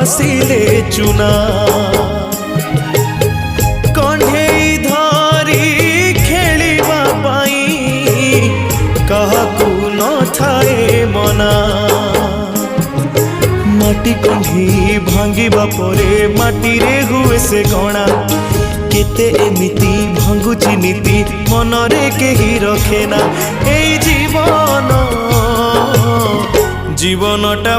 घसिले चुना कंढेई धरी खेलिबा पाई काहाकू न थाए मना माटी कंढी भांगिबा परे माटी रे हुए से गणा केते एमिति भांगुची नीति मनरे केही रखे ना ए जीवन जीवनटा